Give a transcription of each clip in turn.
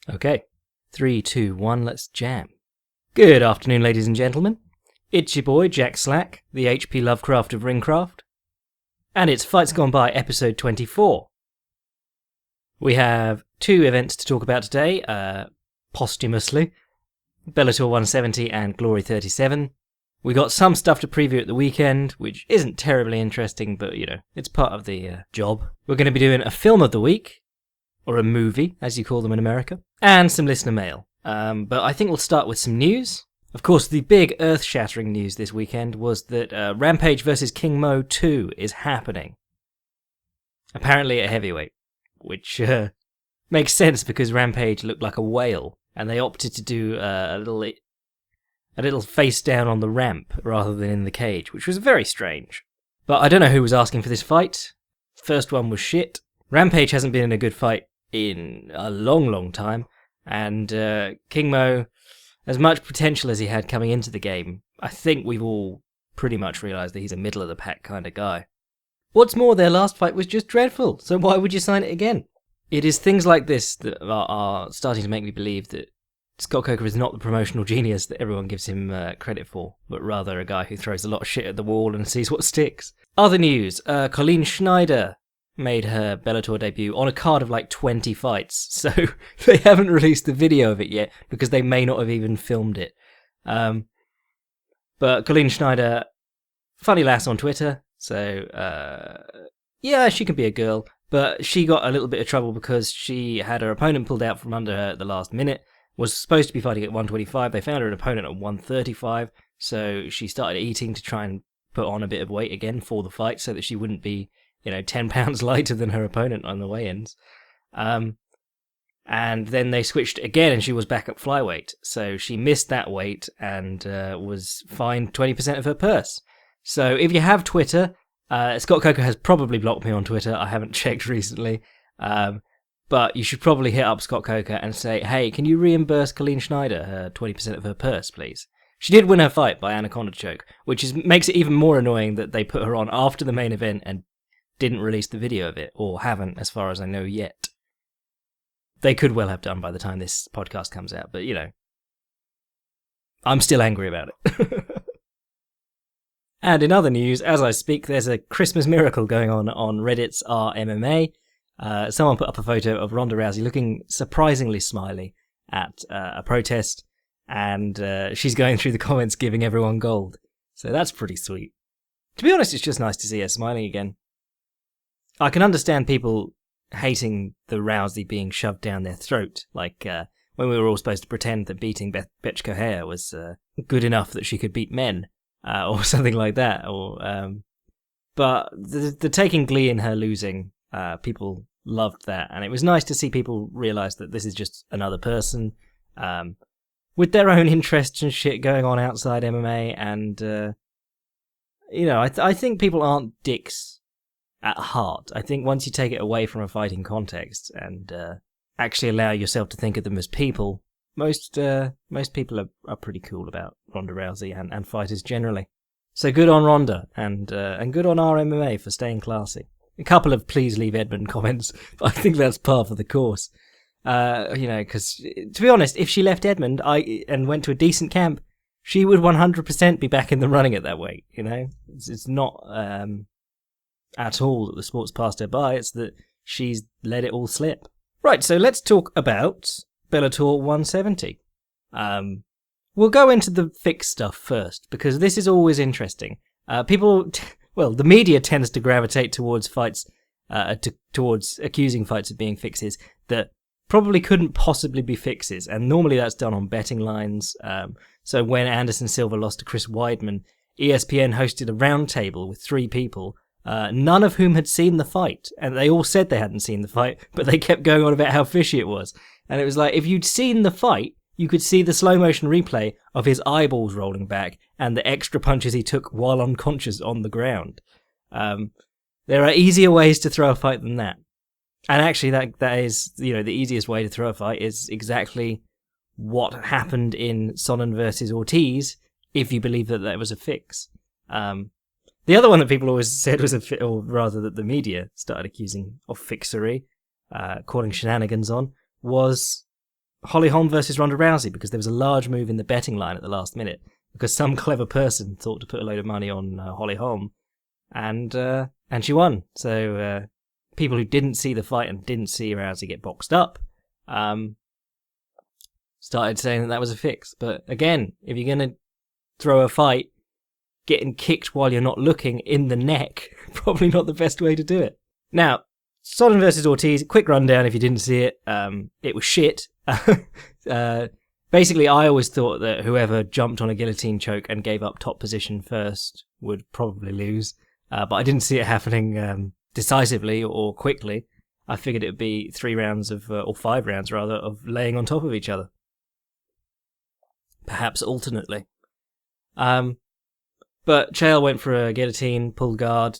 Okay, 3, 2, 1, let's jam. Good afternoon, ladies and gentlemen. It's your boy, Jack Slack, the HP Lovecraft of Ringcraft. And it's Fights Gone By, episode 24. We have two events to talk about today, posthumously. Bellator 170 and Glory 37. We got some stuff to preview at the weekend, which isn't terribly interesting, but, it's part of the job. We're going to be doing a film of the week, or a movie, as you call them in America, and some listener mail. But I think we'll start with some news. Of course, the big earth-shattering news this weekend was that Rampage vs. King Mo 2 is happening. Apparently at heavyweight, which makes sense because Rampage looked like a whale, and they opted to do a little face down on the ramp rather than in the cage, which was very strange. But I don't know who was asking for this fight. First one was shit. Rampage hasn't been in a good fight in a long, long time, and King Mo, as much potential as he had coming into the game, I think we've all pretty much realised that he's a middle-of-the-pack kind of guy. What's more, their last fight was just dreadful, so why would you sign it again? It is things like this that are starting to make me believe that Scott Coker is not the promotional genius that everyone gives him credit for, but rather a guy who throws a lot of shit at the wall and sees what sticks. Other news, Colleen Schneider made her Bellator debut on a card of like 20 fights, so they haven't released the video of it yet because they may not have even filmed it. But Colleen Schneider, funny lass on Twitter, so yeah, she can be a girl, but she got a little bit of trouble because she had her opponent pulled out from under her at the last minute, was supposed to be fighting at 125, they found her an opponent at 135, so she started eating to try and put on a bit of weight again for the fight so that she wouldn't be 10 pounds lighter than her opponent on the weigh-ins. And then they switched again and she was back at flyweight. So she missed that weight and was fined 20% of her purse. So if you have Twitter, Scott Coker has probably blocked me on Twitter. I haven't checked recently. But you should probably hit up Scott Coker and say, hey, can you reimburse Colleen Schneider her 20% of her purse, please? She did win her fight by anaconda choke, which makes it even more annoying that they put her on after the main event and didn't release the video of it, or haven't, as far as I know, yet. They could well have done by the time this podcast comes out, but, I'm still angry about it. And in other news, as I speak, there's a Christmas miracle going on Reddit's RMMA. Someone put up a photo of Ronda Rousey looking surprisingly smiley at a protest, and she's going through the comments giving everyone gold. So that's pretty sweet. To be honest, it's just nice to see her smiling again. I can understand people hating the Rousey being shoved down their throat, like when we were all supposed to pretend that beating Bethe Koher was good enough that she could beat men, or something like that. But the taking glee in her losing, people loved that, and it was nice to see people realise that this is just another person with their own interests and shit going on outside MMA, and I think people aren't dicks at heart. I think once you take it away from a fighting context and actually allow yourself to think of them as people, most people are pretty cool about Ronda Rousey and fighters generally. So good on Ronda and good on RMMA for staying classy. A couple of please leave Edmund comments, but I think that's par for the course. Because to be honest, if she left Edmund and went to a decent camp, she would 100% be back in the running at that weight. It's not at all that the sport's passed her by, it's that she's let it all slip. Right, so let's talk about Bellator 170. We'll go into the fixed stuff first, because this is always interesting. The media tends to gravitate towards fights, towards accusing fights of being fixes that probably couldn't possibly be fixes, and normally that's done on betting lines. So when Anderson Silva lost to Chris Weidman, ESPN hosted a roundtable with 3 people, none of whom had seen the fight, and they all said they hadn't seen the fight, but they kept going on about how fishy it was. And it was like, if you'd seen the fight, you could see the slow motion replay of his eyeballs rolling back and the extra punches he took while unconscious on the ground. There are easier ways to throw a fight than that. And actually that is, the easiest way to throw a fight is exactly what happened in Sonnen versus Ortiz, if you believe that was a fix. The other one that people always said was or rather that the media started accusing of fixery, calling Shenanigans on, was Holly Holm versus Ronda Rousey, because there was a large move in the betting line at the last minute, because some clever person thought to put a load of money on Holly Holm, and she won. So people who didn't see the fight and didn't see Rousey get boxed up started saying that was a fix. But again, if you're going to throw a fight, getting kicked while you're not looking in the neck, probably not the best way to do it. Now, Sonnen versus Ortiz, quick rundown if you didn't see it. It was shit. Basically, I always thought that whoever jumped on a guillotine choke and gave up top position first would probably lose. But I didn't see it happening decisively or quickly. I figured it would be 3 rounds of, or 5 rounds rather, of laying on top of each other. Perhaps alternately. But Chael went for a guillotine, pulled guard.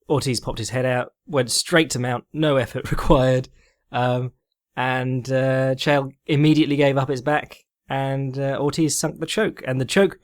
Ortiz popped his head out, went straight to mount, no effort required. And Chael immediately gave up his back, and Ortiz sunk the choke. And the choke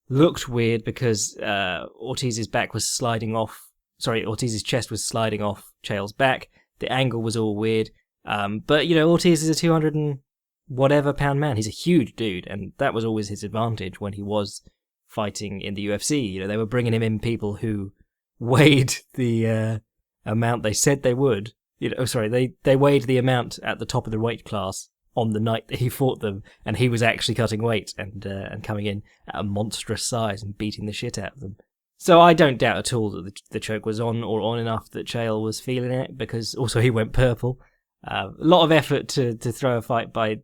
looked weird because Ortiz's back was sliding off. Sorry, Ortiz's chest was sliding off Chael's back. The angle was all weird. But, you know, Ortiz is a 200 and whatever pound man. He's a huge dude, and that was always his advantage when he was fighting in the UFC. You know, they were bringing him in people who weighed the amount they said they would. You know, sorry, they weighed the amount at the top of the weight class on the night that he fought them, and he was actually cutting weight and coming in at a monstrous size and beating the shit out of them. So I don't doubt at all that the choke was on, or on enough that Chael was feeling it, because also he went purple. A lot of effort to throw a fight by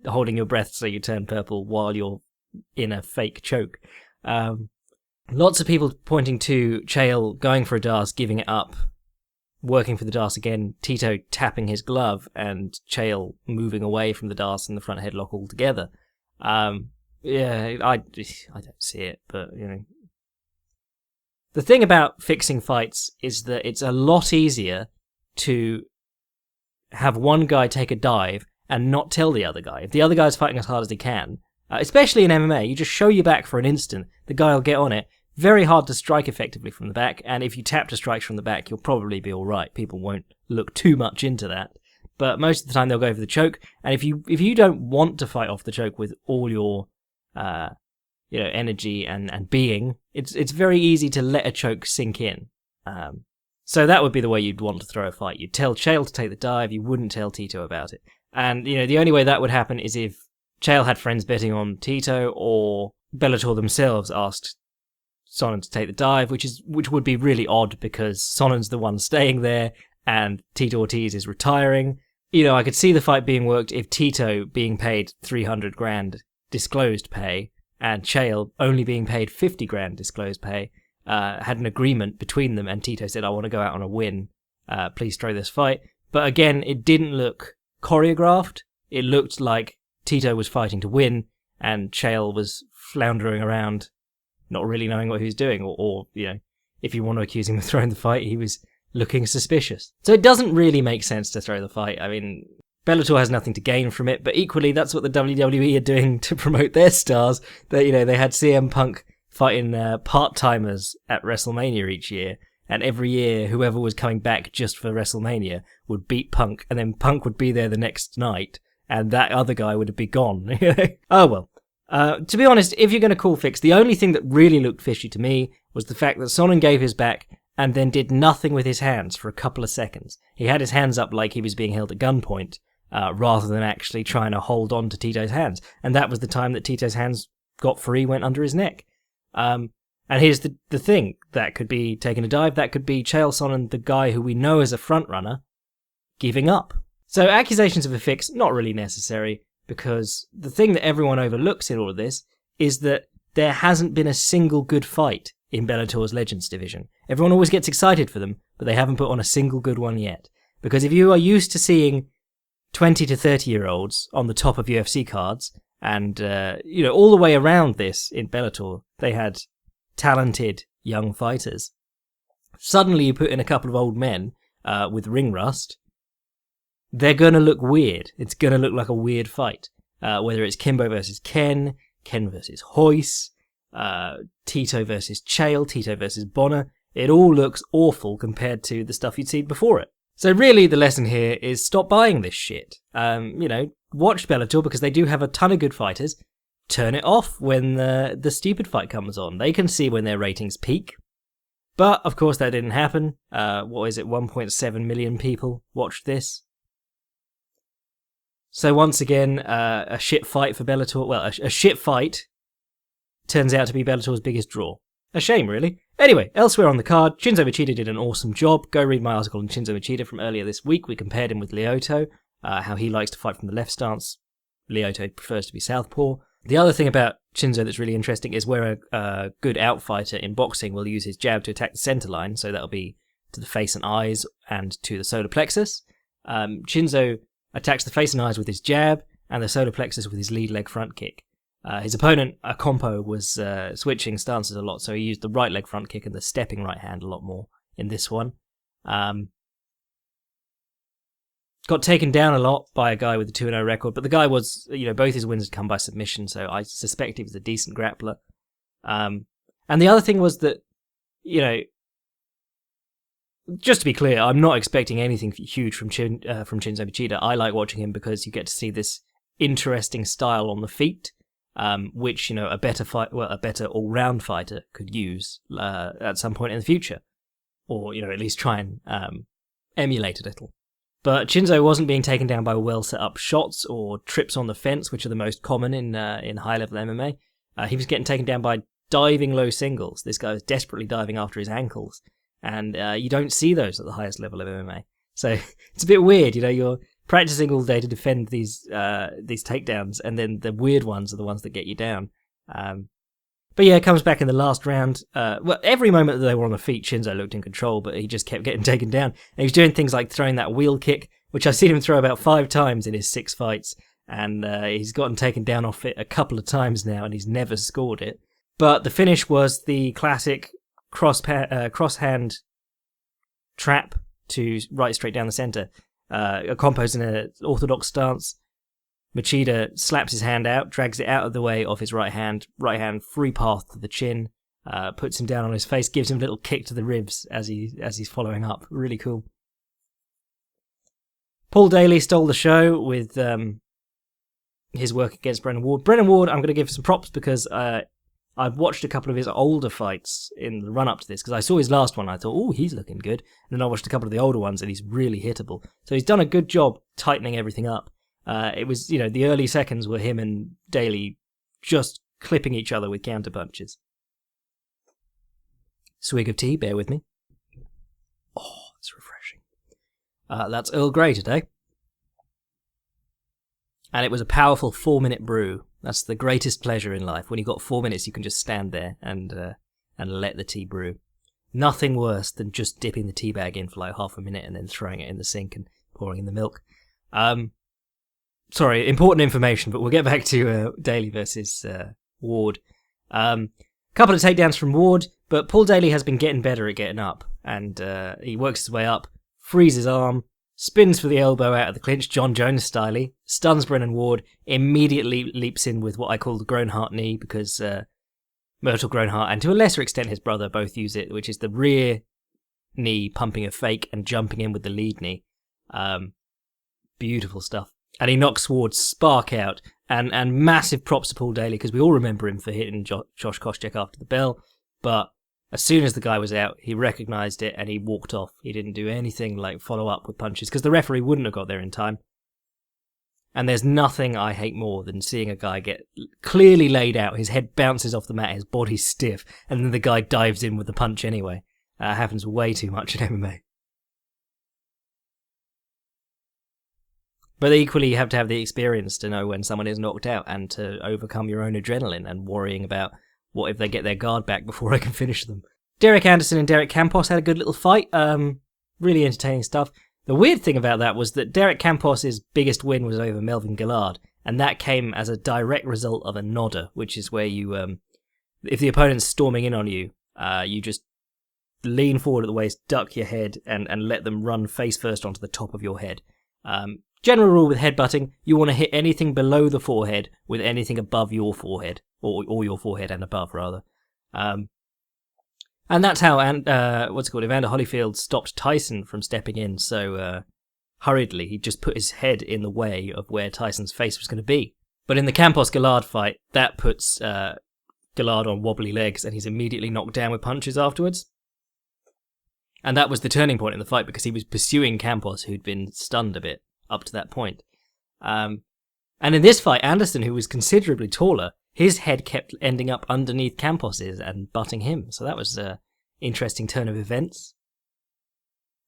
holding your breath so you turn purple while you're in a fake choke. Lots of people pointing to Chael going for a DAS, giving it up, working for the DAS again, Tito tapping his glove, and Chael moving away from the DAS and the front headlock altogether. Yeah, I don't see it, but, you know. The thing about fixing fights is that it's a lot easier to have one guy take a dive and not tell the other guy. If the other guy's fighting as hard as he can, especially in MMA, you just show your back for an instant, the guy will get on it. Very hard to strike effectively from the back, and if you tap to strikes from the back, you'll probably be alright. People won't look too much into that. But most of the time they'll go for the choke, and if you don't want to fight off the choke with all your energy and being, it's very easy to let a choke sink in. So that would be the way you'd want to throw a fight. You'd tell Chael to take the dive, you wouldn't tell Tito about it. And, you know, the only way that would happen is if Chael had friends betting on Tito, or Bellator themselves asked Sonnen to take the dive, which would be really odd because Sonnen's the one staying there and Tito Ortiz is retiring. You know, I could see the fight being worked if Tito being paid 300 grand disclosed pay and Chael only being paid 50 grand disclosed pay had an agreement between them, and Tito said, I want to go out on a win, please throw this fight. But again, it didn't look choreographed. It looked like Tito was fighting to win and Chael was floundering around, not really knowing what he was doing, or you know, if you want to accuse him of throwing the fight, he was looking suspicious. So it doesn't really make sense to throw the fight. I mean, Bellator has nothing to gain from it, but equally that's what the WWE are doing to promote their stars. That, you know, they had CM Punk fighting part-timers at WrestleMania each year, and every year whoever was coming back just for WrestleMania would beat Punk, and then Punk would be there the next night, and that other guy would be gone. Oh well. To be honest, if you're going to call fix, the only thing that really looked fishy to me was the fact that Sonnen gave his back and then did nothing with his hands for a couple of seconds. He had his hands up like he was being held at gunpoint, rather than actually trying to hold on to Tito's hands. And that was the time that Tito's hands got free, went under his neck. And here's the thing. That could be taking a dive. That could be Chael Sonnen, the guy who we know as a front runner, giving up. So accusations of a fix, not really necessary, because the thing that everyone overlooks in all of this is that there hasn't been a single good fight in Bellator's Legends division. Everyone always gets excited for them, but they haven't put on a single good one yet. Because if you are used to seeing 20 to 30-year-olds on the top of UFC cards, and, all the way around this in Bellator, they had talented young fighters. Suddenly you put in a couple of old men with ring rust, they're going to look weird. It's going to look like a weird fight. Whether it's Kimbo versus Ken versus Hoyce, Tito versus Chael, Tito versus Bonner, it all looks awful compared to the stuff you'd seen before it. So really the lesson here is stop buying this shit. watched Bellator because they do have a ton of good fighters, turn it off when the stupid fight comes on. They can see when their ratings peak. But, of course, that didn't happen. 1.7 million people watched this. So once again, a shit fight for Bellator. Well, a shit fight turns out to be Bellator's biggest draw. A shame, really. Anyway, elsewhere on the card, Chinzo Machida did an awesome job. Go read my article on Chinzo Machida from earlier this week. We compared him with Lyoto, how he likes to fight from the left stance. Lyoto prefers to be southpaw. The other thing about Chinzo that's really interesting is where a good outfighter in boxing will use his jab to attack the center line, so that'll be to the face and eyes and to the solar plexus. Chinzo attacks the face and eyes with his jab and the solar plexus with his lead leg front kick. His opponent, Acompo, was switching stances a lot, so he used the right leg front kick and the stepping right hand a lot more in this one. Got taken down a lot by a guy with a 2-0 record, but the guy was, both his wins had come by submission, so I suspect he was a decent grappler. And the other thing was that, just to be clear, I'm not expecting anything huge from Chinzo Machida. I like watching him because you get to see this interesting style on the feet, which a better all-round fighter could use at some point in the future, or at least try and emulate a little. But Chinzo wasn't being taken down by well set up shots or trips on the fence, which are the most common in high level MMA. He was getting taken down by diving low singles. This guy was desperately diving after his ankles, and you don't see those at the highest level of MMA. So it's a bit weird, you're practicing all day to defend these takedowns, and then the weird ones are the ones that get you down. But yeah, it comes back in the last round. Every moment that they were on the feet, Chinzo looked in control, but he just kept getting taken down. And he was doing things like throwing that wheel kick, which I've seen him throw about 5 times in his 6 fights. And he's gotten taken down off it a couple of times now, and he's never scored it. But the finish was the classic cross-hand trap to right straight down the centre. Acompo's in an orthodox stance. Machida slaps his hand out, drags it out of the way of his right hand, free path to the chin, puts him down on his face, gives him a little kick to the ribs as he's following up. Really cool. Paul Daley stole the show with his work against Brennan Ward. Brennan Ward, I'm going to give some props because I've watched a couple of his older fights in the run-up to this, because I saw his last one, I thought, oh, he's looking good. And then I watched a couple of the older ones, and he's really hittable. So he's done a good job tightening everything up. It was, the early seconds were him and Daley just clipping each other with counter punches. Swig of tea, bear with me. Oh, it's refreshing. That's Earl Grey today. And it was a powerful 4-minute brew. That's the greatest pleasure in life. When you've got 4 minutes, you can just stand there and let the tea brew. Nothing worse than just dipping the tea bag in for like half a minute and then throwing it in the sink and pouring in the milk. Sorry, important information, but we'll get back to Daley versus Ward. Couple of takedowns from Ward, but Paul Daley has been getting better at getting up, and he works his way up, frees his arm, spins for the elbow out of the clinch, John Jones style, stuns Brennan Ward, immediately leaps in with what I call the Groenhart knee, because Myrtle Groenhart, and to a lesser extent his brother, both use it, which is the rear knee pumping a fake and jumping in with the lead knee. Beautiful stuff. And he knocks Ward's spark out, and massive props to Paul Daley, because we all remember him for hitting Josh Koscheck after the bell, but as soon as the guy was out, he recognised it and he walked off. He didn't do anything like follow up with punches, because the referee wouldn't have got there in time. And there's nothing I hate more than seeing a guy get clearly laid out, his head bounces off the mat, his body's stiff, and then the guy dives in with the punch anyway. Happens way too much in MMA. But equally, you have to have the experience to know when someone is knocked out and to overcome your own adrenaline and worrying about what if they get their guard back before I can finish them. Derek Anderson and Derek Campos had a good little fight. Really entertaining stuff. The weird thing about that was that Derek Campos' biggest win was over Melvin Gillard, and that came as a direct result of a nodder, which is where you, if the opponent's storming in on you, you just lean forward at the waist, duck your head, and let them run face first onto the top of your head. General rule with headbutting, you want to hit anything below the forehead with anything above your forehead, or your forehead and above, rather. And that's how Evander Holyfield stopped Tyson from stepping in so hurriedly. He just put his head in the way of where Tyson's face was going to be. But in the Campos-Gallard fight, that puts Gallard on wobbly legs, and he's immediately knocked down with punches afterwards. And that was the turning point in the fight, because he was pursuing Campos, who'd been stunned a bit up to that point. And in this fight, Anderson, who was considerably taller, his head kept ending up underneath Campos's and butting him. So that was an interesting turn of events.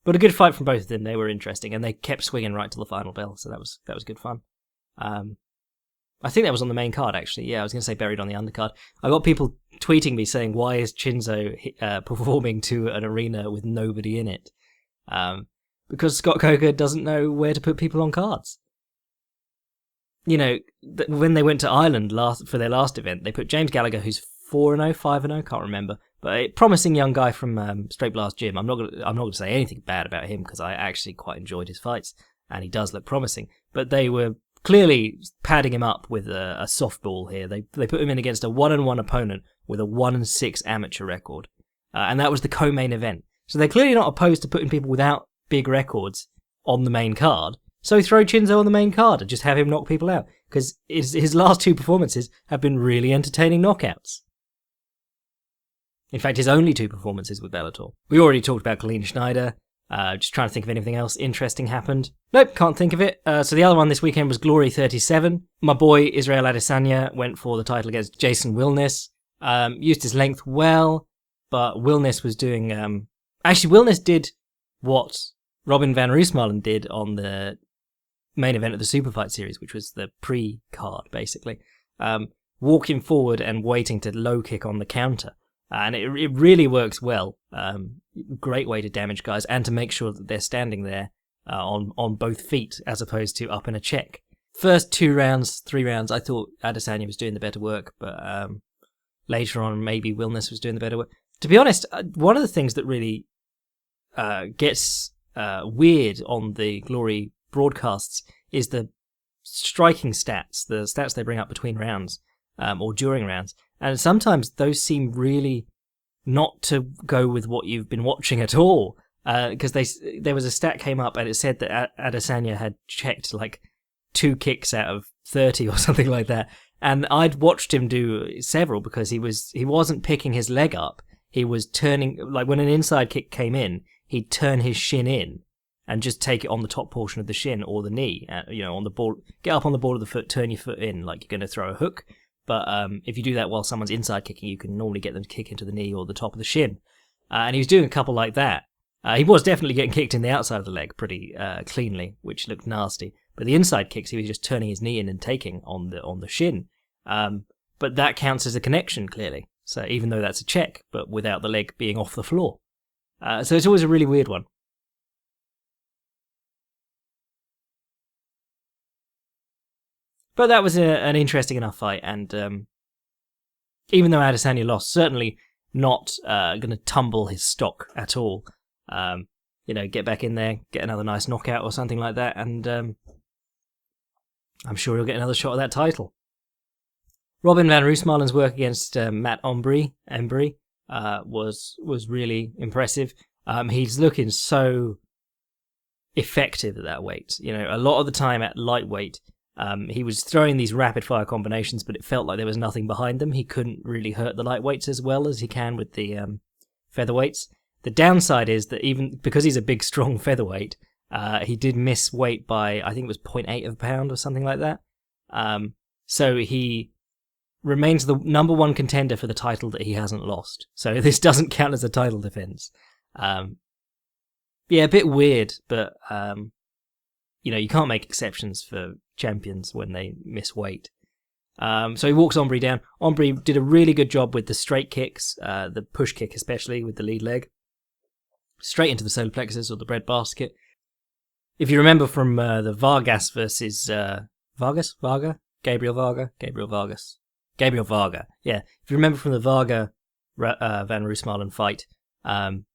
But a good fight from both of them. They were interesting, and they kept swinging right till the final bell. So that was good fun. I think that was on the main card, actually. Yeah, I was going to say buried on the undercard. I got people tweeting me saying, why is Chinzo performing to an arena with nobody in it? Because Scott Coker doesn't know where to put people on cards. You know, when they went to Ireland for their last event, they put James Gallagher, who's 4-0, 5-0, can't remember, but a promising young guy from Straight Blast Gym. I'm not going to say anything bad about him, because I actually quite enjoyed his fights, and he does look promising. But they were clearly padding him up with a softball here. They put him in against a 1-1 opponent with a 1-6 amateur record, and that was the co-main event. So they're clearly not opposed to putting people without big records on the main card. So throw Chinzo on the main card and just have him knock people out, because his last two performances have been really entertaining knockouts. In fact, his only two performances with Bellator. We already talked about Colleen Schneider. Just trying to think of anything else interesting happened. Nope, can't think of it. So the other one this weekend was Glory 37. My boy Israel Adesanya went for the title against Jason Wilness. Used his length well, but Wilness was doing... Actually, Wilness did what Robin van Roosmalen did on the main event of the Super Fight series, which was the pre-card, basically. Walking forward and waiting to low kick on the counter. And it really works well. Great way to damage guys and to make sure that they're standing there on both feet as opposed to up in a check. First 3 rounds, I thought Adesanya was doing the better work, but later on maybe Wilness was doing the better work. To be honest, one of the things that really gets weird on the Glory broadcasts is the striking stats, the stats they bring up between rounds or during rounds. And sometimes those seem really not to go with what you've been watching at all. Because there was a stat came up and it said that Adesanya had checked like 2 kicks out of 30 or something like that. And I'd watched him do several because he wasn't picking his leg up. He was turning, like when an inside kick came in, he'd turn his shin in and just take it on the top portion of the shin or the knee. On the ball, get up on the ball of the foot, turn your foot in like you're going to throw a hook. But if you do that while someone's inside kicking, you can normally get them to kick into the knee or the top of the shin. And he was doing a couple like that. He was definitely getting kicked in the outside of the leg pretty cleanly, which looked nasty. But the inside kicks, he was just turning his knee in and taking on the shin. But that counts as a connection, clearly. So even though that's a check, but without the leg being off the floor. So it's always a really weird one. But that was an interesting enough fight, and even though Adesanya lost, certainly not going to tumble his stock at all. Get back in there, get another nice knockout or something like that, and I'm sure he'll get another shot at that title. Robin van Roosmalen's work against Matt Embry was really impressive. He's looking so effective at that weight. A lot of the time at lightweight, he was throwing these rapid-fire combinations, but it felt like there was nothing behind them. He couldn't really hurt the lightweights as well as he can with the featherweights. The downside is that even because he's a big, strong featherweight, he did miss weight by, I think it was 0.8 of a pound or something like that. So he remains the number one contender for the title that he hasn't lost. So this doesn't count as a title defense. A bit weird, but... you can't make exceptions for champions when they miss weight. So he walks Embry down. Embry did a really good job with the straight kicks, the push kick especially with the lead leg. Straight into the solar plexus or the breadbasket. If you remember from the Vargas versus... Gabriel Varga? Yeah. If you remember from the Varga Van Roosmalen fight, Van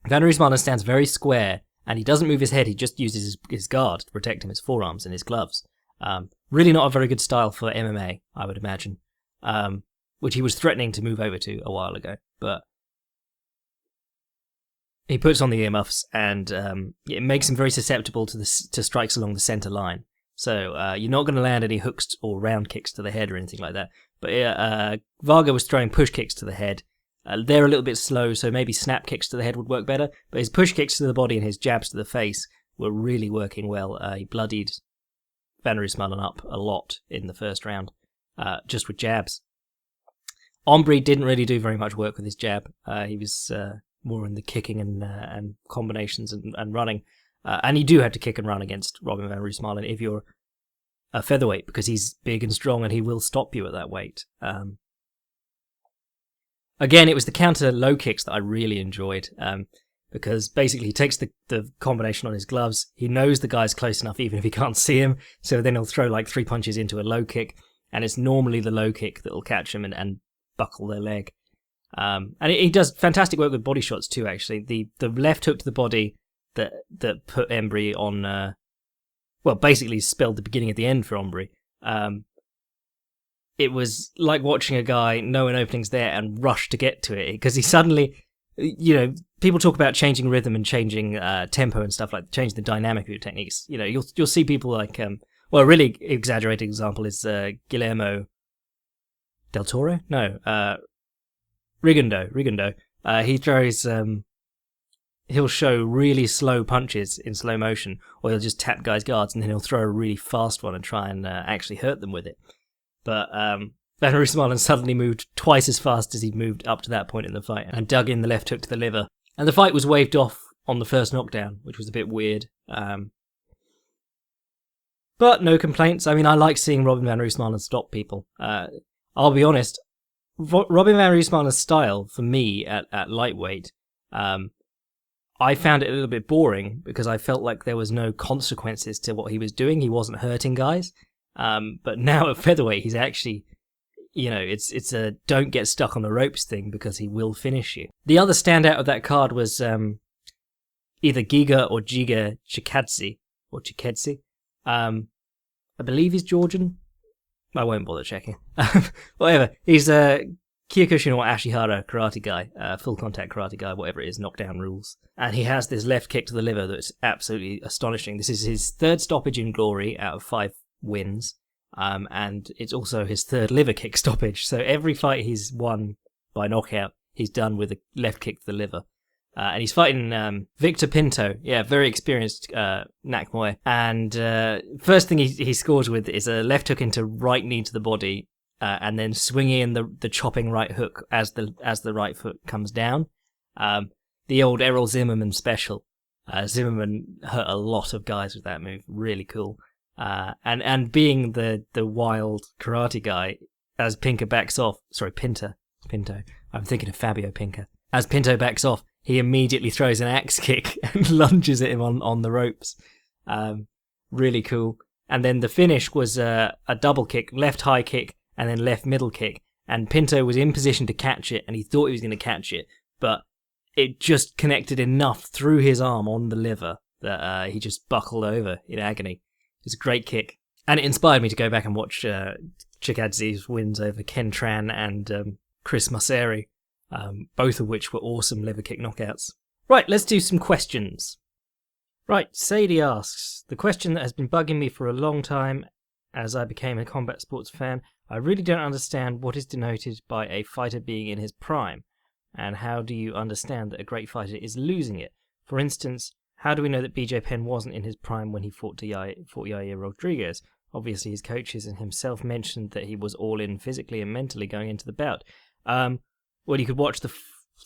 Roosmalen stands very square, and he doesn't move his head, he just uses his guard to protect him, his forearms and his gloves. Really not a very good style for MMA, I would imagine, which he was threatening to move over to a while ago. But He puts on the earmuffs, and it makes him very susceptible to strikes along the center line. So you're not going to land any hooks or round kicks to the head or anything like that. But Varga was throwing push kicks to the head. They're a little bit slow, so maybe snap kicks to the head would work better. But his push kicks to the body and his jabs to the face were really working well. He bloodied Van Roosmalen up a lot in the first round, just with jabs. Ombre didn't really do very much work with his jab. He was more in the kicking and combinations and running. And you do have to kick and run against Robin Van Roosmalen if you're a featherweight, because he's big and strong and he will stop you at that weight. Again, it was the counter low kicks that I really enjoyed, because basically he takes the combination on his gloves. He knows the guy's close enough even if he can't see him, so then he'll throw like 3 punches into a low kick, and it's normally the low kick that will catch him and buckle their leg. And he does fantastic work with body shots too, actually. The left hook to the body that put Embry on, basically spelled the beginning at the end for Embry. It was like watching a guy know an opening's there and rush to get to it, because he suddenly, people talk about changing rhythm and changing tempo and stuff, like changing the dynamic of your techniques. You'll see people like, a really exaggerated example is Guillermo del Toro? No, Rigondo. He throws, he'll show really slow punches in slow motion, or he'll just tap guys' guards and then he'll throw a really fast one and try and actually hurt them with it. But Van Roosmalen suddenly moved twice as fast as he'd moved up to that point in the fight and dug in the left hook to the liver. And the fight was waved off on the first knockdown, which was a bit weird. But no complaints. I mean, I like seeing Robin Van Roosmalen stop people. I'll be honest, Robin Van Roosmalen's style, for me, at lightweight, I found it a little bit boring because I felt like there was no consequences to what he was doing. He wasn't hurting guys. But now at featherweight, he's actually, it's a don't get stuck on the ropes thing, because he will finish you. The other standout of that card was either Giga or Giga Chikadze, I believe he's Georgian. I won't bother checking. Whatever. He's a Kyokushin or Ashihara karate guy, full contact karate guy, whatever it is, knockdown rules. And he has this left kick to the liver that's absolutely astonishing. This is his third stoppage in glory out of 5 wins, and it's also his third liver kick stoppage. So every fight he's won by knockout, he's done with a left kick to the liver. And he's fighting Victor Pinto, very experienced Nak Muay. And first thing he scores with is a left hook into right knee to the body, and then swinging in the chopping right hook as the right foot comes down. The old Errol Zimmerman special. Zimmerman hurt a lot of guys with that move. Really cool. And being the wild karate guy, as Pinto backs off, Pinto. I'm thinking of Fabio Pinca. As Pinto backs off, he immediately throws an axe kick and lunges at him on the ropes. Really cool. And then the finish was a double kick, left high kick, and then left middle kick. And Pinto was in position to catch it, and he thought he was going to catch it, but it just connected enough through his arm on the liver that he just buckled over in agony. It was a great kick. And it inspired me to go back and watch Chikadze's wins over Ken Tran and Chris Masseri, both of which were awesome liver kick knockouts. Right, let's do some questions. Right, Sadie asks, the question that has been bugging me for a long time as I became a combat sports fan, I really don't understand what is denoted by a fighter being in his prime, and how do you understand that a great fighter is losing it? For instance, how do we know that BJ Penn wasn't in his prime when he fought Yair Rodriguez? Obviously, his coaches and himself mentioned that he was all in physically and mentally going into the bout. Well, you could watch the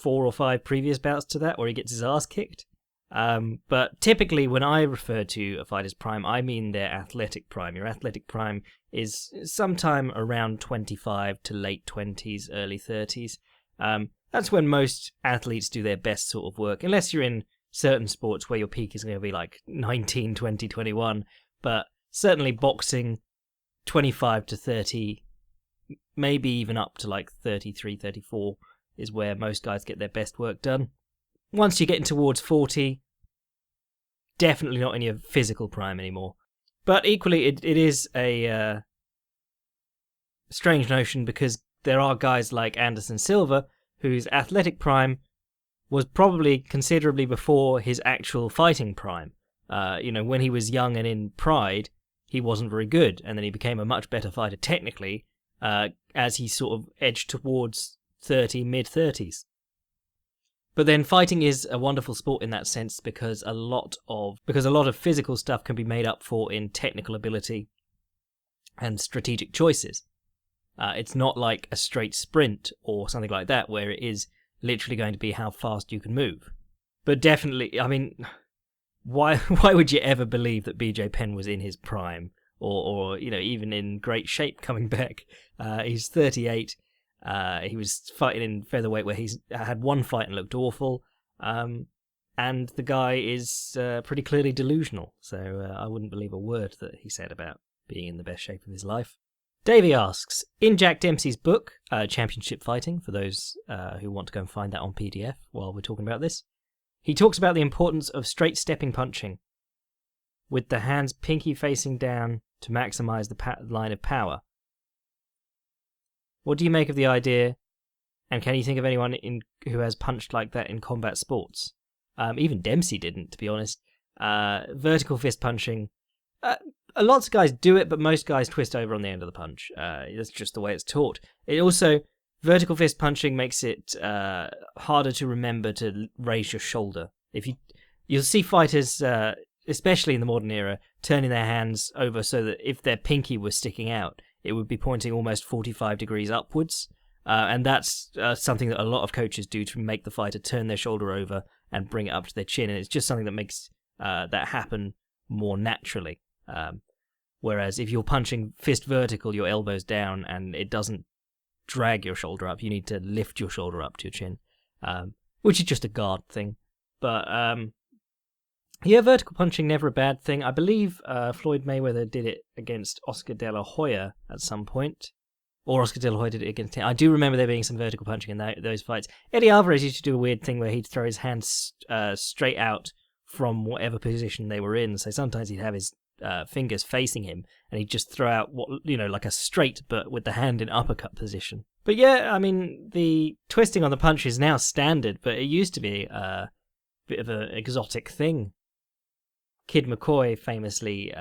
4 or 5 previous bouts to that where he gets his ass kicked. But typically, when I refer to a fighter's prime, I mean their athletic prime. Your athletic prime is sometime around 25 to late 20s, early 30s. That's when most athletes do their best sort of work, unless you're in certain sports where your peak is going to be like 19, 20, 21. But certainly boxing, 25 to 30, maybe even up to like 33, 34 is where most guys get their best work done. Once you're getting towards 40, definitely not in your physical prime anymore. But equally, it is a strange notion, because there are guys like Anderson Silva whose athletic prime was probably considerably before his actual fighting prime. When he was young and in Pride, he wasn't very good, and then he became a much better fighter technically as he sort of edged towards mid-30s. But then fighting is a wonderful sport in that sense because a lot of physical stuff can be made up for in technical ability and strategic choices. It's not like a straight sprint or something like that where it is literally going to be how fast you can move. But definitely, I mean, why would you ever believe that BJ Penn was in his prime or even in great shape coming back? He's 38. He was fighting in featherweight where he's had one fight and looked awful. And the guy is pretty clearly delusional. So I wouldn't believe a word that he said about being in the best shape of his life. Davey asks, in Jack Dempsey's book, Championship Fighting, for those who want to go and find that on PDF while we're talking about this, he talks about the importance of straight stepping punching, with the hands pinky facing down to maximize the line of power. What do you make of the idea, and can you think of anyone who has punched like that in combat sports? Even Dempsey didn't, to be honest. Vertical fist punching, lots of guys do it, but most guys twist over on the end of the punch. That's just the way it's taught. It also, vertical fist punching makes it harder to remember to raise your shoulder. You'll see fighters, especially in the modern era, turning their hands over so that if their pinky was sticking out, it would be pointing almost 45 degrees upwards. And that's something that a lot of coaches do to make the fighter turn their shoulder over and bring it up to their chin. And it's just something that makes that happen more naturally. Whereas if you're punching fist vertical, your elbow's down and it doesn't drag your shoulder up. You need to lift your shoulder up to your chin, which is just a guard thing. But vertical punching, never a bad thing. I believe Floyd Mayweather did it against Oscar De La Hoya at some point. Or Oscar De La Hoya did it against him. I do remember there being some vertical punching in those fights. Eddie Alvarez used to do a weird thing where he'd throw his hands straight out from whatever position they were in. So sometimes he'd have his fingers facing him, and he'd just throw out like a straight, but with the hand in uppercut position. But yeah, I mean, the twisting on the punch is now standard, but it used to be a bit of an exotic thing. Kid McCoy famously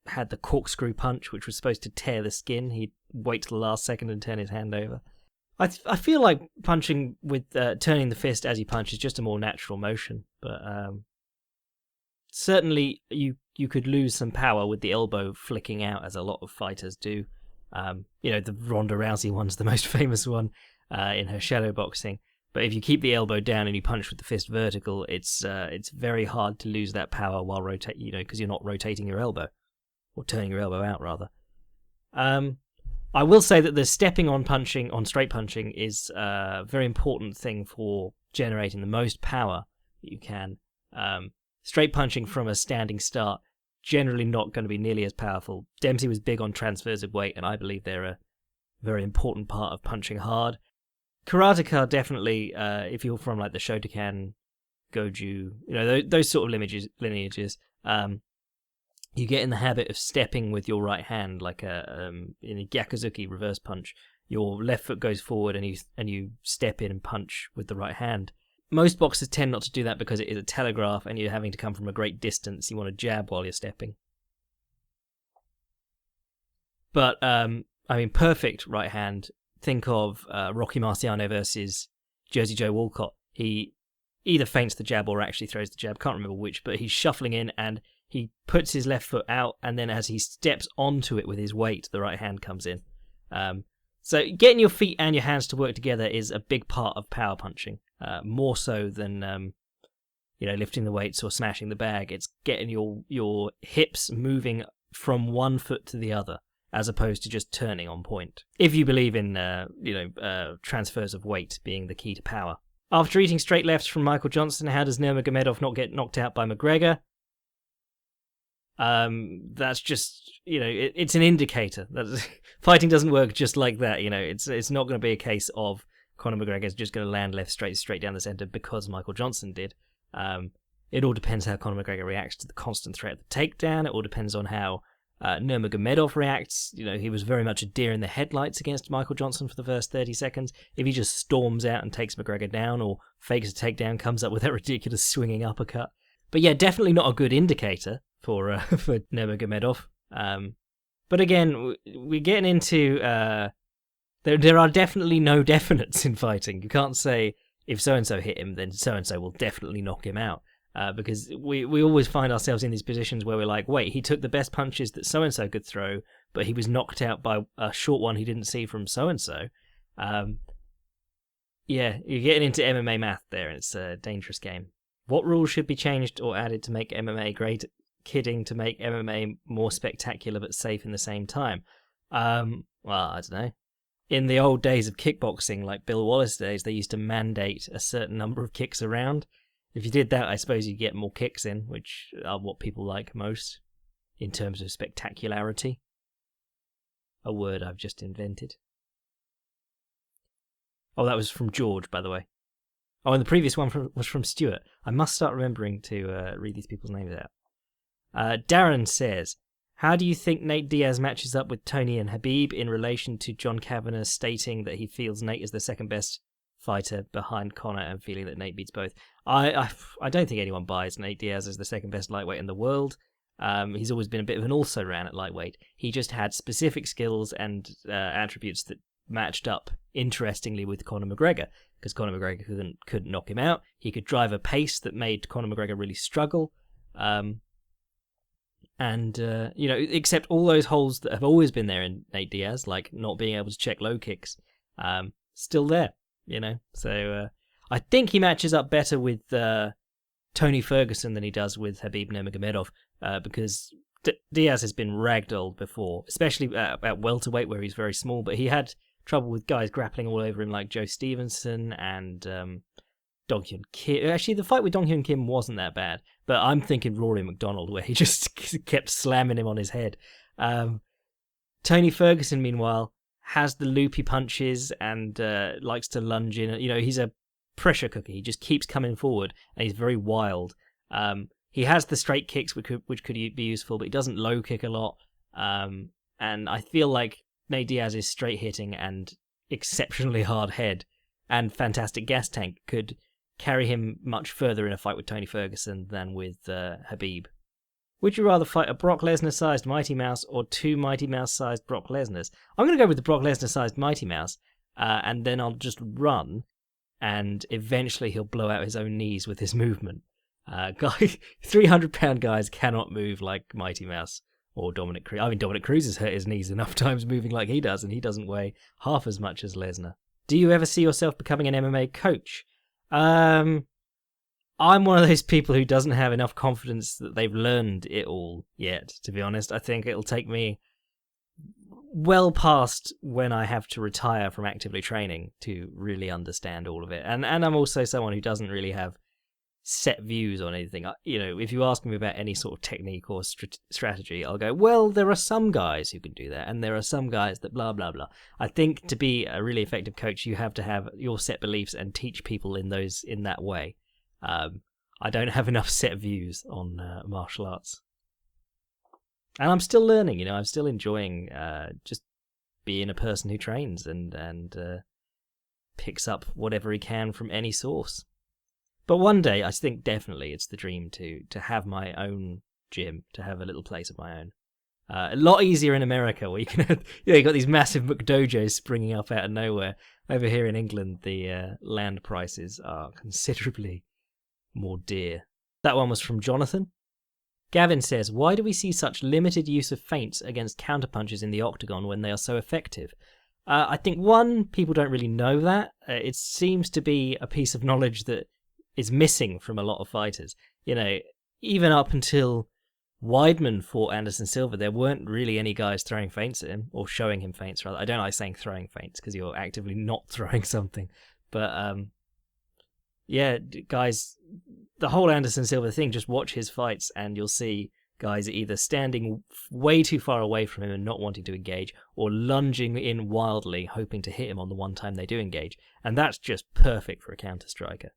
had the corkscrew punch, which was supposed to tear the skin. He'd wait till the last second and turn his hand over. I feel like punching with turning the fist as you punch is just a more natural motion, but certainly you could lose some power with the elbow flicking out, as a lot of fighters do. The Ronda Rousey one's the most famous one in her shadow boxing. But if you keep the elbow down and you punch with the fist vertical, it's very hard to lose that power while rotating, because you're not rotating your elbow, or turning your elbow out rather. I will say that the stepping on straight punching is a very important thing for generating the most power that you can. Straight punching from a standing start, generally not going to be nearly as powerful. Dempsey was big on transfers of weight, and I believe they're a very important part of punching hard. Karateka, definitely, if you're from like the Shotokan, Goju, those sort of lineages, you get in the habit of stepping with your right hand, like in a Gyakuzuki reverse punch. Your left foot goes forward and you step in and punch with the right hand. Most boxers tend not to do that because it is a telegraph and you're having to come from a great distance. You want to jab while you're stepping. But, perfect right hand. Think of Rocky Marciano versus Jersey Joe Walcott. He either feints the jab or actually throws the jab. Can't remember which, but he's shuffling in and he puts his left foot out, and then as he steps onto it with his weight, the right hand comes in. So getting your feet and your hands to work together is a big part of power punching, more so than lifting the weights or smashing the bag. It's getting your hips moving from one foot to the other, as opposed to just turning on point. If you believe in transfers of weight being the key to power. After eating straight lefts from Michael Johnson, how does Nurmagomedov not get knocked out by McGregor? That's just, it's an indicator. Fighting doesn't work just like that. It's not going to be a case of Conor McGregor is just going to land left straight down the center because Michael Johnson did. It all depends how Conor McGregor reacts to the constant threat of the takedown. It all depends on how Nurmagomedov reacts. He was very much a deer in the headlights against Michael Johnson for the first 30 seconds. If he just storms out and takes McGregor down or fakes a takedown, comes up with that ridiculous swinging uppercut. But yeah, definitely not a good indicator for Nurmagomedov. But again, we're getting into... There are definitely no definites in fighting. You can't say, if so-and-so hit him, then so-and-so will definitely knock him out. Because we always find ourselves in these positions where we're like, wait, he took the best punches that so-and-so could throw, but he was knocked out by a short one he didn't see from so-and-so. Yeah, you're getting into MMA math there, and it's a dangerous game. What rules should be changed or added to make MMA great? Kidding, to make MMA more spectacular but safe in the same time. Well, I don't know. In the old days of kickboxing, like Bill Wallace days, they used to mandate a certain number of kicks around. If you did that, I suppose you'd get more kicks in, which are what people like most in terms of spectacularity. A word I've just invented. Oh, that was from George, by the way. Oh, and the previous one was from Stuart. I must start remembering to read these people's names out. Darren says, how do you think Nate Diaz matches up with Tony and Khabib in relation to John Kavanagh stating that he feels Nate is the second best fighter behind Conor and feeling that Nate beats both? I don't think anyone buys Nate Diaz as the second best lightweight in the world. He's always been a bit of an also-ran at lightweight. He just had specific skills and attributes that matched up interestingly with Conor McGregor, because Conor McGregor couldn't knock him out. He could drive a pace that made Conor McGregor really struggle. Except all those holes that have always been there in Nate Diaz, like not being able to check low kicks, still there, So I think he matches up better with Tony Ferguson than he does with Khabib Nurmagomedov, because Diaz has been ragdolled before, especially at welterweight where he's very small, but he had trouble with guys grappling all over him like Joe Stevenson and Dong Hyun Kim. Actually, the fight with Dong Hyun Kim wasn't that bad, but I'm thinking Rory McDonald, where he just kept slamming him on his head. Tony Ferguson, meanwhile, has the loopy punches and likes to lunge in. He's a pressure cooker. He just keeps coming forward, and he's very wild. He has the straight kicks, which could be useful, but he doesn't low kick a lot. And I feel like Nate Diaz's straight hitting and exceptionally hard head and fantastic gas tank could carry him much further in a fight with Tony Ferguson than with Khabib. Would you rather fight a Brock Lesnar-sized Mighty Mouse or two Mighty Mouse-sized Brock Lesnars? I'm going to go with the Brock Lesnar-sized Mighty Mouse, and then I'll just run, and eventually he'll blow out his own knees with his movement. 300-pound guys cannot move like Mighty Mouse or Dominic Cruz. I mean, Dominic Cruz has hurt his knees enough times moving like he does, and he doesn't weigh half as much as Lesnar. Do you ever see yourself becoming an MMA coach? I'm one of those people who doesn't have enough confidence that they've learned it all yet, to be honest. I think it'll take me well past when I have to retire from actively training to really understand all of it. And I'm also someone who doesn't really have set views on anything. If you ask me about any sort of technique or strategy, I'll go, well, there are some guys who can do that, and there are some guys that blah, blah, blah. I think to be a really effective coach, you have to have your set beliefs and teach people in that way. I don't have enough set views on martial arts. And I'm still learning, I'm still enjoying just being a person who trains and picks up whatever he can from any source. But one day, I think definitely it's the dream to have my own gym, to have a little place of my own. A lot easier in America, where you can, you got these massive McDojos springing up out of nowhere. Over here in England, the land prices are considerably more dear. That one was from Jonathan. Gavin says, why do we see such limited use of feints against counterpunches in the octagon when they are so effective? I think, one, people don't really know that. It seems to be a piece of knowledge that is missing from a lot of fighters. Even up until Weidman fought Anderson Silva, there weren't really any guys throwing feints at him, or showing him feints, rather. I don't like saying throwing feints, because you're actively not throwing something. But, guys, the whole Anderson Silva thing, just watch his fights, and you'll see guys either standing way too far away from him and not wanting to engage, or lunging in wildly, hoping to hit him on the one time they do engage. And that's just perfect for a counter-striker.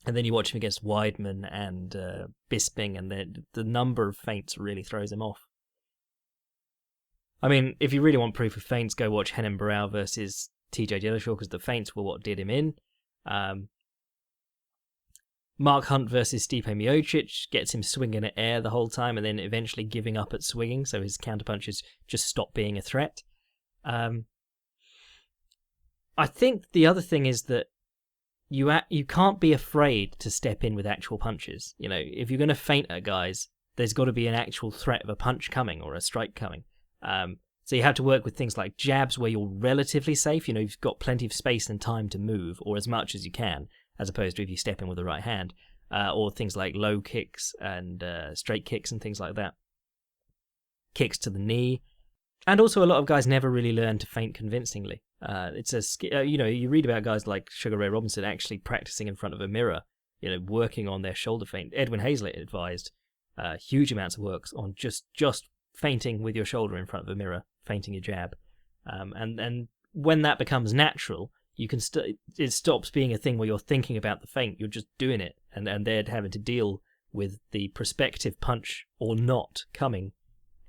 And then you watch him against Weidman and Bisping, and the number of feints really throws him off. I mean, if you really want proof of feints, go watch Henan Barao versus TJ Dillashaw, because the feints were what did him in. Mark Hunt versus Stipe Miocic gets him swinging at air the whole time and then eventually giving up at swinging, so his counterpunches just stop being a threat. I think the other thing is that you can't be afraid to step in with actual punches. You know, if you're going to feint at guys, there's got to be an actual threat of a punch coming or a strike coming. So you have to work with things like jabs where you're relatively safe. You know, you've got plenty of space and time to move, or as much as you can, as opposed to if you step in with the right hand, or things like low kicks and straight kicks and things like that. Kicks to the knee. And also a lot of guys never really learn to feint convincingly. It's a you read about guys like Sugar Ray Robinson actually practicing in front of a mirror, you know, working on their shoulder feint. Edwin Hazlett advised huge amounts of work on just feinting with your shoulder in front of a mirror, feinting your jab, and when that becomes natural, you can it stops being a thing where you're thinking about the feint. You're just doing it, and they're having to deal with the prospective punch or not coming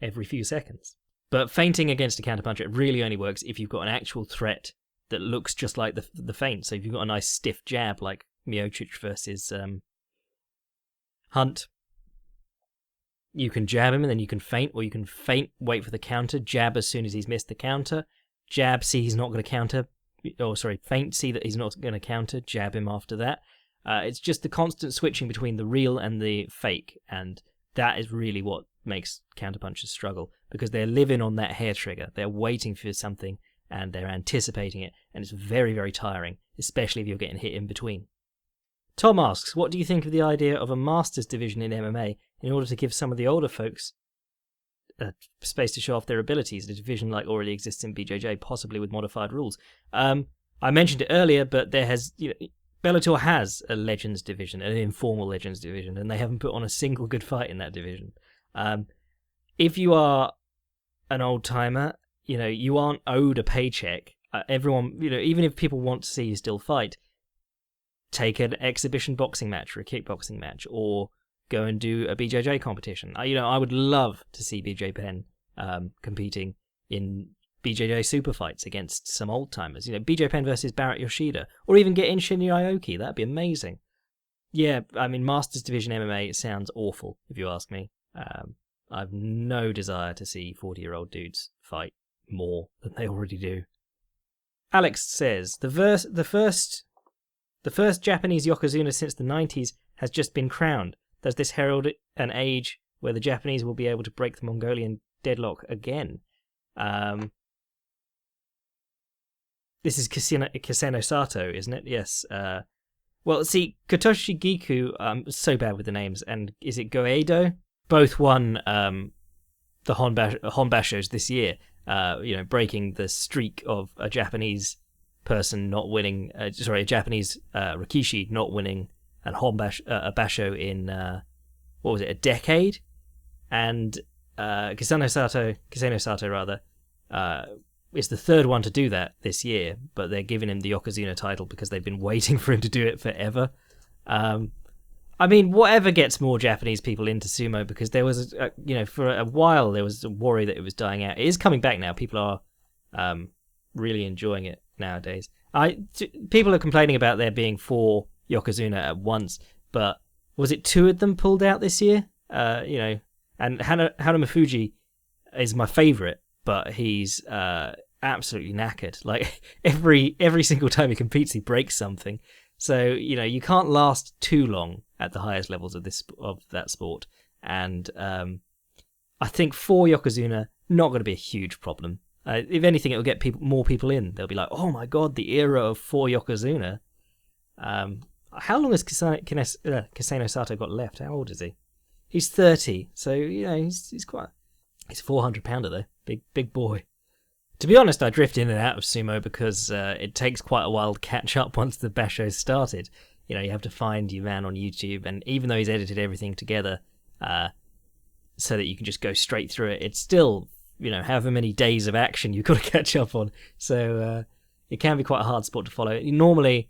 every few seconds. But feinting against a counterpuncher, it really only works if you've got an actual threat that looks just like the feint. So if you've got a nice stiff jab like Miocic versus Hunt, you can jab him and then you can feint, or you can feint, wait for the counter, jab as soon as he's missed the counter, jab, see he's not going to counter, feint, see that he's not going to counter, jab him after that. It's just the constant switching between the real and the fake, and that is really what makes counterpunchers struggle, because they're living on that hair trigger. They're waiting for something and they're anticipating it, and it's very, very tiring, especially if you're getting hit in between. Tom asks, what do you think of the idea of a Masters division in MMA in order to give some of the older folks space to show off their abilities? A division like already exists in BJJ, possibly with modified rules. I mentioned it earlier, but Bellator has a Legends division, an informal Legends division, and they haven't put on a single good fight in that division. If you are an old timer, you aren't owed a paycheck. Everyone, even if people want to see you still fight, take an exhibition boxing match or a kickboxing match, or go and do a BJJ competition. I would love to see BJ Penn competing in BJJ super fights against some old timers. BJ Penn versus Barrett Yoshida, or even get in Shinya Aoki. That'd be amazing. Yeah, I mean, Masters Division MMA sounds awful, if you ask me. I've no desire to see 40-year-old dudes fight more than they already do. Alex says, the first Japanese Yokozuna since the 90s has just been crowned. Does this herald an age where the Japanese will be able to break the Mongolian deadlock again? This is Kaseno Sato, isn't it? Yes. Well, see, Kotoshi Giku, I'm so bad with the names, and is it Goeido? Both won the Honbashos this year, breaking the streak of a Japanese person not winning, a Japanese Rikishi not winning a Basho in, a decade? And Kaseno Sato, is the third one to do that this year, but they're giving him the Yokozuna title because they've been waiting for him to do it forever. I mean, whatever gets more Japanese people into sumo, because there was, for a while there was a worry that it was dying out. It is coming back now. People are really enjoying it nowadays. People are complaining about there being 4 Yokozuna at once, but was it 2 of them pulled out this year? And Hanuma Fuji is my favourite, but he's absolutely knackered. Like every single time he competes, he breaks something. So you can't last too long at the highest levels of that sport. And I think 4 Yokozuna not going to be a huge problem. If anything, it will get more people in. They'll be like, "Oh my god, the era of 4 Yokozuna." How long has Kaseno Sato got left? How old is he? He's 30, so he's a 400-pounder though, big boy. To be honest, I drift in and out of sumo because it takes quite a while to catch up once the bashos started. You have to find your man on YouTube, and even though he's edited everything together so that you can just go straight through it, it's still, however many days of action you've got to catch up on. So it can be quite a hard sport to follow. Normally,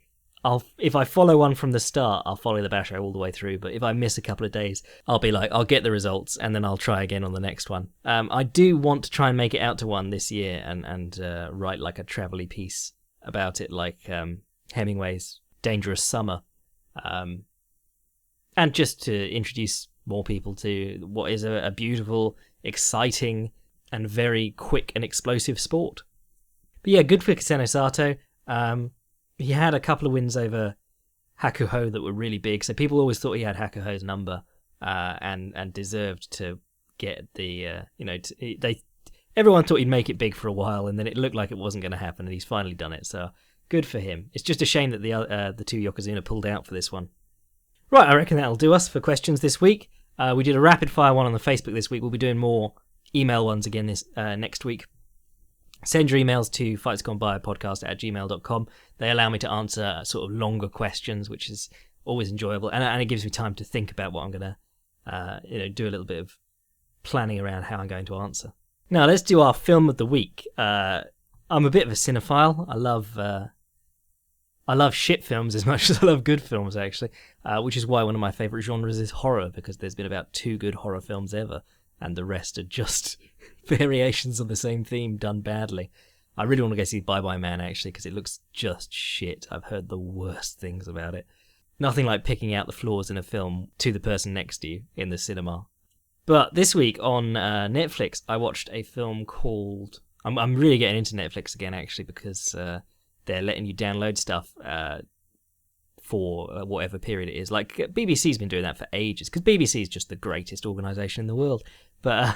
if I follow one from the start, I'll follow the Basho all the way through. But if I miss a couple of days, I'll be like, I'll get the results and then I'll try again on the next one. I do want to try and make it out to one this year and write like a travel-y piece about it, like Hemingway's Dangerous Summer, and just to introduce more people to what is a beautiful, exciting, and very quick and explosive sport. But yeah, good for Kuseno Sato. He had a couple of wins over Hakuho that were really big, so people always thought he had Hakuho's number and deserved to get the everyone thought he'd make it big for a while, and then it looked like it wasn't going to happen, and he's finally done it. So good for him. It's just a shame that the two Yokozuna pulled out for this one. Right, I reckon that'll do us for questions this week. We did a rapid fire one on the Facebook this week. We'll be doing more email ones again this next week. Send your emails to fightsgoneby@gmail.com. They allow me to answer sort of longer questions, which is always enjoyable, and it gives me time to think about what I'm going to do a little bit of planning around how I'm going to answer. Now let's do our film of the week. I'm a bit of a cinephile. I love shit films as much as I love good films, actually, which is why one of my favourite genres is horror, because there's been about 2 good horror films ever, and the rest are just variations on the same theme done badly. I really want to go see Bye Bye Man, actually, because it looks just shit. I've heard the worst things about it. Nothing like picking out the flaws in a film to the person next to you in the cinema. But this week on Netflix, I watched a film called... I'm really getting into Netflix again, actually, because they're letting you download stuff for whatever period it is. Like, BBC's been doing that for ages, because BBC is just the greatest organisation in the world. But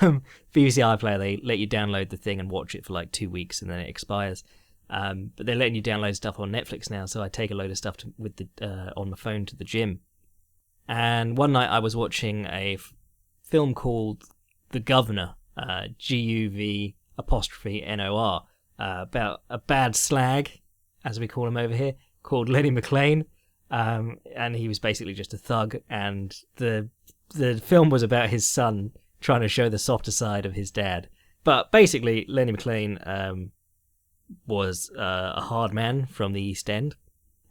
BBC iPlayer, they let you download the thing and watch it for like 2 weeks, and then it expires. But they're letting you download stuff on Netflix now, so I take a load of stuff on my phone to the gym. And one night I was watching a film called The Governor, GUV''NOR, about a bad slag, as we call him over here, called Lenny McLean. And he was basically just a thug, and the film was about his son trying to show the softer side of his dad. But basically, Lenny McLean was a hard man from the East End,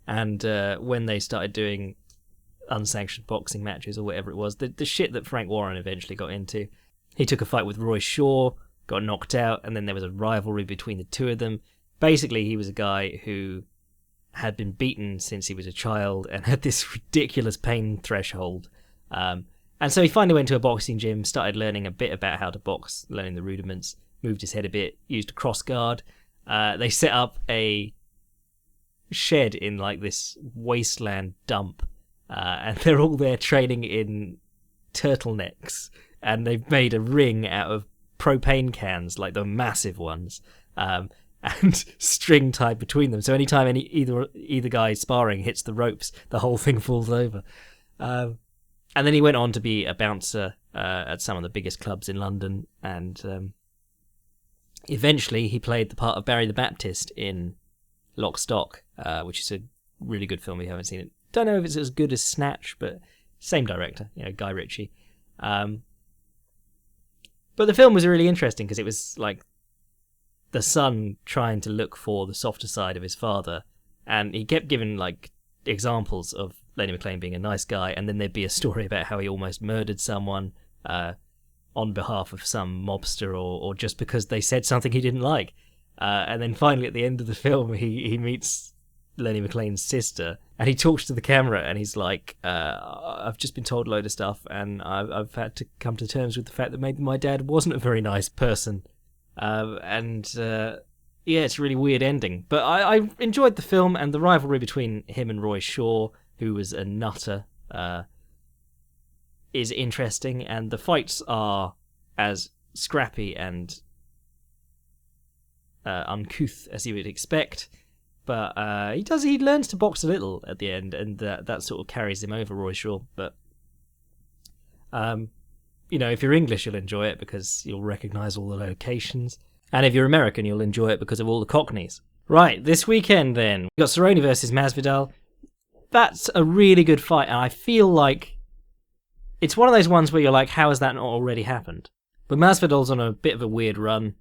and when they started doing unsanctioned boxing matches or whatever it was, the shit that Frank Warren eventually got into, he took a fight with Roy Shaw, got knocked out, and then there was a rivalry between the two of them. Basically, he was a guy who had been beaten since he was a child and had this ridiculous pain threshold. And so he finally went to a boxing gym, started learning a bit about how to box, learning the rudiments, moved his head a bit, used a cross guard. They set up a shed in like this wasteland dump, and they're all there training in turtlenecks, and they've made a ring out of propane cans, like the massive ones, and string tied between them. So anytime either guy sparring hits the ropes, the whole thing falls over. And then he went on to be a bouncer at some of the biggest clubs in London, and eventually he played the part of Barry the Baptist in Lock, Stock, which is a really good film if you haven't seen it. Don't know if it's as good as Snatch, but same director, Guy Ritchie. But the film was really interesting because it was like the son trying to look for the softer side of his father, and he kept giving like examples of Lenny McLean being a nice guy, and then there'd be a story about how he almost murdered someone on behalf of some mobster or just because they said something he didn't like. And then finally at the end of the film he meets Lenny McLean's sister, and he talks to the camera and he's like, I've just been told a load of stuff, and I've had to come to terms with the fact that maybe my dad wasn't a very nice person. Yeah, it's a really weird ending. But I enjoyed the film, and the rivalry between him and Roy Shaw, who was a nutter, is interesting, and the fights are as scrappy and uncouth as you would expect. But he learns to box a little at the end, and that sort of carries him over Roy Shaw. But if you're English, you'll enjoy it because you'll recognise all the locations. And if you're American, you'll enjoy it because of all the cockneys. Right, this weekend then, we've got Cerrone versus Masvidal. That's a really good fight, and I feel like it's one of those ones where you're like, how has that not already happened? But Masvidal's on a bit of a weird run.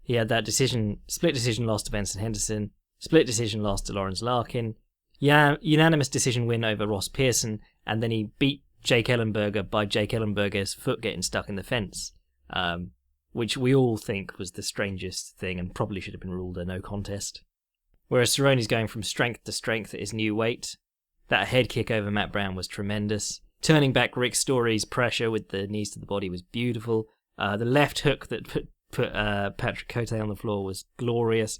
He had that split decision loss to Benson Henderson, split decision loss to Lawrence Larkin. unanimous decision win over Ross Pearson, and then he beat Jake Ellenberger by Jake Ellenberger's foot getting stuck in the fence, which we all think was the strangest thing and probably should have been ruled a no contest. Whereas Cerrone's going from strength to strength at his new weight. That head kick over Matt Brown was tremendous. Turning back Rick Story's pressure with the knees to the body was beautiful. The left hook that put Patrick Cote on the floor was glorious.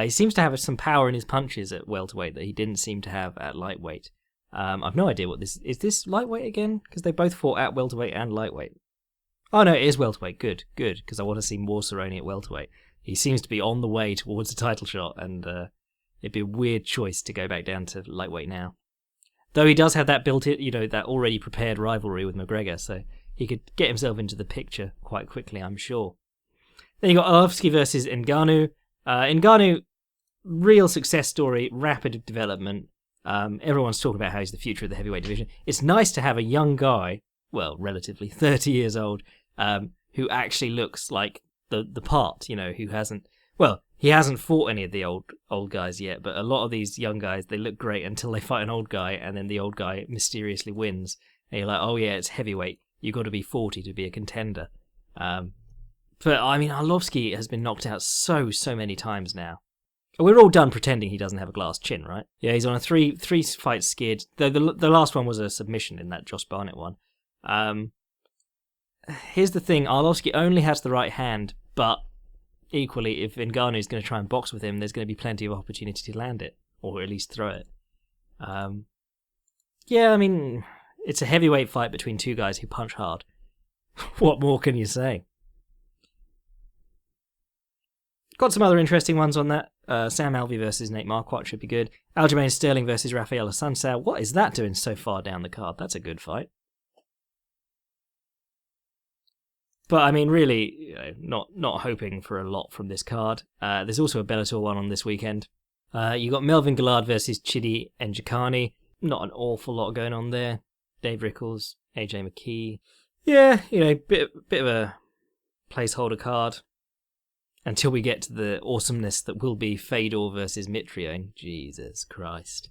He seems to have some power in his punches at welterweight that he didn't seem to have at lightweight. I've no idea what this is. This lightweight again? Because they both fought at welterweight and lightweight. Oh no, it is welterweight. Good, because I want to see more Cerrone at welterweight. He seems to be on the way towards a title shot, and it'd be a weird choice to go back down to lightweight now. Though he does have that built-in, that already prepared rivalry with McGregor, so he could get himself into the picture quite quickly, I'm sure. Then you got Arlovski versus Ngannou. Ngannou, real success story, rapid development. Everyone's talking about how he's the future of the heavyweight division. It's nice to have a young guy, well, relatively 30 years old, who actually looks like the part, who hasn't... Well, he hasn't fought any of the old guys yet, but a lot of these young guys, they look great until they fight an old guy, and then the old guy mysteriously wins. And you're like, oh yeah, it's heavyweight. You've got to be 40 to be a contender. But, I mean, Arlovski has been knocked out so many times now. We're all done pretending he doesn't have a glass chin, right? Yeah, he's on a three fight skid. The last one was a submission in that Josh Barnett one. Here's the thing, Arlovski only has the right hand, but equally, if Ngannou is going to try and box with him, there's going to be plenty of opportunity to land it, or at least throw it. Yeah, I mean, it's a heavyweight fight between two guys who punch hard. What more can you say? Got some other interesting ones on that. Sam Alvey versus Nate Marquardt should be good. Aljamain Sterling versus Rafael Assunção. What is that doing so far down the card? That's a good fight. But, I mean, really, not hoping for a lot from this card. There's also a Bellator one on this weekend. You got Melvin Gillard versus Chidi Njoku. Not an awful lot going on there. Dave Rickles, AJ McKee. Yeah, bit of a placeholder card. Until we get to the awesomeness that will be Fedor versus Mitrione. Jesus Christ.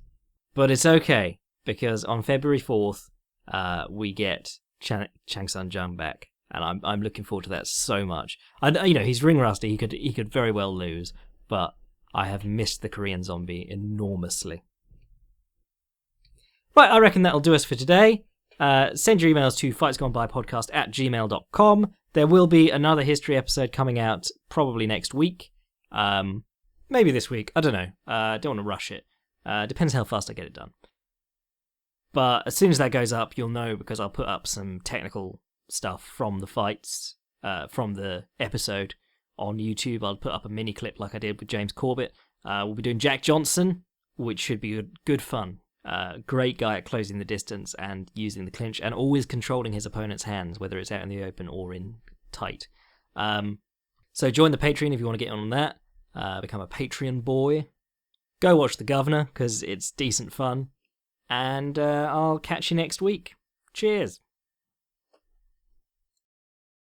But it's okay, because on February 4th, we get Chang Sun Jung back. And I'm looking forward to that so much. He's ring rusty. He could very well lose, but I have missed the Korean Zombie enormously. Right, I reckon that'll do us for today. Send your emails to fightsgoneby@gmail.com. There will be another history episode coming out probably next week. Maybe this week. I don't know. I don't want to rush it. Depends how fast I get it done. But as soon as that goes up, you'll know, because I'll put up some technical stuff from the fights, from the episode on YouTube. I'll put up a mini clip like I did with James Corbett. We'll be doing Jack Johnson, which should be good fun. Great guy at closing the distance and using the clinch and always controlling his opponent's hands, whether it's out in the open or in tight. So join the Patreon if you want to get on that. Become a Patreon boy. Go watch The Governor, because it's decent fun. And I'll catch you next week. Cheers.